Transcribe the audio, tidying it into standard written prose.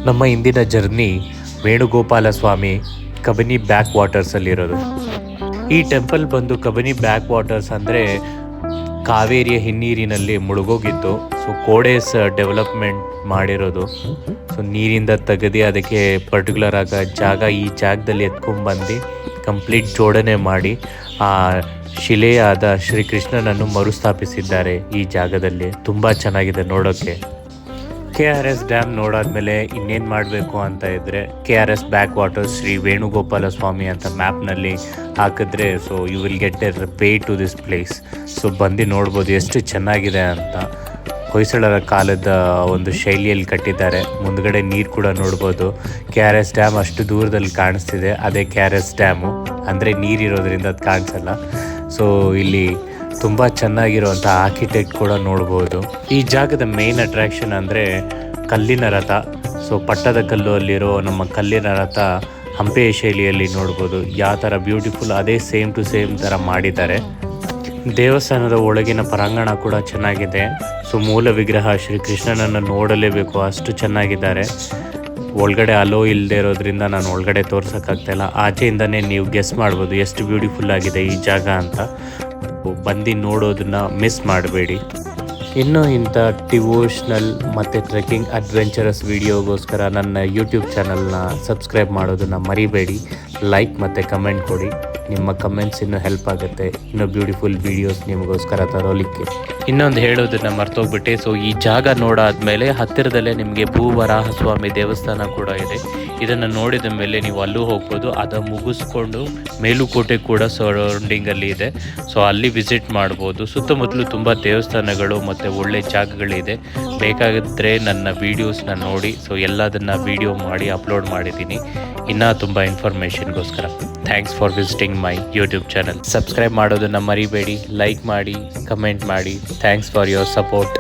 ನಮ್ಮ ಇಂದಿನ ಜರ್ನಿ ವೇಣುಗೋಪಾಲ ಸ್ವಾಮಿ ಕಬಿನಿ ಬ್ಯಾಕ್ ವಾಟರ್ಸಲ್ಲಿರೋದು. ಈ ಟೆಂಪಲ್ ಬಂದು ಕಬಿನಿ ಬ್ಯಾಕ್ ವಾಟರ್ಸ್ ಅಂದರೆ ಕಾವೇರಿಯ ಹಿನ್ನೀರಿನಲ್ಲಿ ಮುಳುಗೋಗಿತ್ತು. ಸೊ ಕೋಡೇಸ್ ಡೆವಲಪ್ಮೆಂಟ್ ಮಾಡಿರೋದು. ಸೊ ನೀರಿಂದ ತೆಗೆದು ಅದಕ್ಕೆ ಪರ್ಟಿಕ್ಯುಲರ್ ಆಗ ಜಾಗ, ಈ ಜಾಗದಲ್ಲಿ ಎತ್ಕೊಂಡ್ಬಂದು ಕಂಪ್ಲೀಟ್ ಜೋಡಣೆ ಮಾಡಿ ಆ ಶಿಲೆಯಾದ ಶ್ರೀಕೃಷ್ಣನನ್ನು ಮರುಸ್ಥಾಪಿಸಿದ್ದಾರೆ ಈ ಜಾಗದಲ್ಲಿ. ತುಂಬ ಚೆನ್ನಾಗಿದೆ ನೋಡೋಕ್ಕೆ. KRS ಡ್ಯಾಮ್ ನೋಡಾದ್ಮೇಲೆ ಇನ್ನೇನು ಮಾಡಬೇಕು ಅಂತ ಇದ್ದರೆ KRS backwaters Shri Venugopala Swamy ಅಂತ ಮ್ಯಾಪ್ನಲ್ಲಿ ಹಾಕಿದ್ರೆ so you will get a way to this place. So ಬಂದು ನೋಡ್ಬೋದು ಎಷ್ಟು ಚೆನ್ನಾಗಿದೆ ಅಂತ. ಹೊಯ್ಸಳರ ಕಾಲದ ಒಂದು ಶೈಲಿಯಲ್ಲಿ ಕಟ್ಟಿದ್ದಾರೆ. ಮುಂದ್ಗಡೆ ನೀರು ಕೂಡ ನೋಡ್ಬೋದು. KRS ಡ್ಯಾಮ್ ಅಷ್ಟು ದೂರದಲ್ಲಿ ಕಾಣಿಸ್ತಿದೆ, ಅದೇ KRS ಡ್ಯಾಮು. ಅಂದರೆ ನೀರಿರೋದ್ರಿಂದ ಅದು ಕಾಣಿಸಲ್ಲ. ಸೊ ಇಲ್ಲಿ ತುಂಬ ಚೆನ್ನಾಗಿರುವಂಥ ಆರ್ಕಿಟೆಕ್ಟ್ ಕೂಡ ನೋಡ್ಬೋದು. ಈ ಜಾಗದ ಮೇನ್ ಅಟ್ರಾಕ್ಷನ್ ಅಂದರೆ ಕಲ್ಲಿನ ರಥ. ಸೊ ಪಟ್ಟದ ಕಲ್ಲು ಅಲ್ಲಿರೋ ನಮ್ಮ ಕಲ್ಲಿನ ರಥ ಹಂಪೆಯ ಶೈಲಿಯಲ್ಲಿ ನೋಡ್ಬೋದು. ಯಾವ ಥರ ಬ್ಯೂಟಿಫುಲ್, ಅದೇ ಸೇಮ್ ಟು ಸೇಮ್ ಥರ ಮಾಡಿದ್ದಾರೆ. ದೇವಸ್ಥಾನದ ಒಳಗಿನ ಪರಾಂಗಣ ಕೂಡ ಚೆನ್ನಾಗಿದೆ. ಸೊ ಮೂಲ ವಿಗ್ರಹ ಶ್ರೀಕೃಷ್ಣನನ್ನು ನೋಡಲೇಬೇಕು, ಅಷ್ಟು ಚೆನ್ನಾಗಿದ್ದಾರೆ. ಒಳಗಡೆ ಅಲೋ ಇಲ್ಲದೆ ಇರೋದ್ರಿಂದ ನಾನು ಒಳಗಡೆ ತೋರ್ಸೋಕ್ಕಾಗ್ತಾಯಿಲ್ಲ. ಆಚೆಯಿಂದನೇ ನೀವು ಗೆಸ್ ಮಾಡ್ಬೋದು ಎಷ್ಟು ಬ್ಯೂಟಿಫುಲ್ ಆಗಿದೆ ಈ ಜಾಗ ಅಂತ. ಬಂದು ನೋಡೋದನ್ನ ಮಿಸ್ ಮಾಡಬೇಡಿ. ಇನ್ನೂ ಇಂಥ ಡಿವೋಷ್ನಲ್ ಮತ್ತು ಟ್ರೆಕ್ಕಿಂಗ್ ಅಡ್ವೆಂಚರಸ್ ವೀಡಿಯೋಗೋಸ್ಕರ ನನ್ನ ಯೂಟ್ಯೂಬ್ ಚಾನಲ್ನ ಸಬ್ಸ್ಕ್ರೈಬ್ ಮಾಡೋದನ್ನು ಮರಿಬೇಡಿ. ಲೈಕ್ ಮತ್ತು ಕಮೆಂಟ್ ಕೊಡಿ. ನಿಮ್ಮ ಕಮೆಂಟ್ಸ್ ಇನ್ನೂ ಹೆಲ್ಪ್ ಆಗುತ್ತೆ ಇನ್ನೂ ಬ್ಯೂಟಿಫುಲ್ ವೀಡಿಯೋಸ್ ನಿಮಗೋಸ್ಕರ ತರೋಲಿಕ್ಕೆ. ಇನ್ನೊಂದು ಹೇಳೋದನ್ನು ಮರ್ತೋಗ್ಬಿಟ್ಟೆ. ಸೊ ಈ ಜಾಗ ನೋಡಾದ್ಮೇಲೆ ಹತ್ತಿರದಲ್ಲೇ ನಿಮಗೆ ಭೂವರಾಹ ಸ್ವಾಮಿ ದೇವಸ್ಥಾನ ಕೂಡ ಇದೆ. ಇದನ್ನು ನೋಡಿದ ಮೇಲೆ ನೀವು ಅಲ್ಲೂ ಹೋಗ್ಬೋದು. ಅದು ಮುಗಿಸ್ಕೊಂಡು ಮೇಲುಕೋಟೆ ಕೂಡ ಸರೌಂಡಿಂಗಲ್ಲಿ ಇದೆ. ಸೊ ಅಲ್ಲಿ ವಿಸಿಟ್ ಮಾಡ್ಬೋದು. ಸುತ್ತಮುತ್ತಲೂ ತುಂಬ ದೇವಸ್ಥಾನಗಳು ಮತ್ತು ಒಳ್ಳೆ ಜಾಗಗಳಿದೆ. ಬೇಕಾಗಿದ್ದರೆ ನನ್ನ ವೀಡಿಯೋಸ್ನ ನೋಡಿ. ಸೊ ಎಲ್ಲದನ್ನು ವೀಡಿಯೋ ಮಾಡಿ ಅಪ್ಲೋಡ್ ಮಾಡಿದ್ದೀನಿ ಇನ್ನೂ ತುಂಬ ಇನ್ಫಾರ್ಮೇಷನ್ಗೋಸ್ಕರ. Thanks for visiting my YouTube channel. Subscribe ಮಾಡೋದನ್ನು ಮರಿಬೇಡಿ. ಲೈಕ್ ಮಾಡಿ, ಕಮೆಂಟ್ ಮಾಡಿ. Thanks for your support.